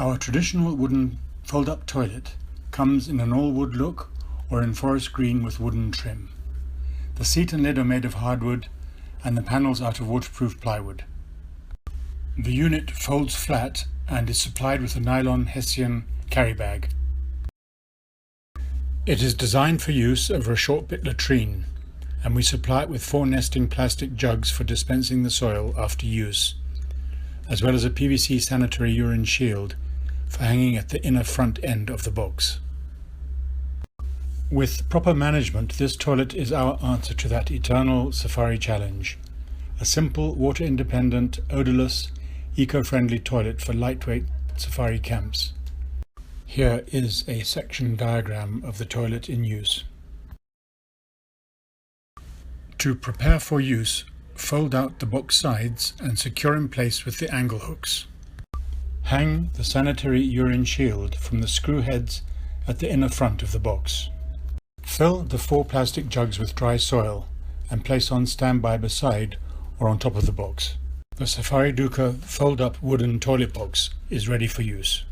Our traditional wooden fold-up toilet comes in an all-wood look or in forest green with wooden trim. The seat and lid are made of hardwood and the panels out of waterproof plywood. The unit folds flat and is supplied with a nylon hessian carry bag. It is designed for use over a short bit latrine, and we supply it with 4 nesting plastic jugs for dispensing the soil after use, as well as a PVC sanitary urine shield for hanging at the inner front end of the box. With proper management, this toilet is our answer to that eternal safari challenge. A simple, water-independent, odorless, eco-friendly toilet for lightweight safari camps. Here is a section diagram of the toilet in use. To prepare for use, fold out the box sides and secure in place with the angle hooks. Hang the sanitary urine shield from the screw heads at the inner front of the box. Fill the 4 plastic jugs with dry soil and place on standby beside or on top of the box. The Safari Duka fold-up wooden toilet box is ready for use.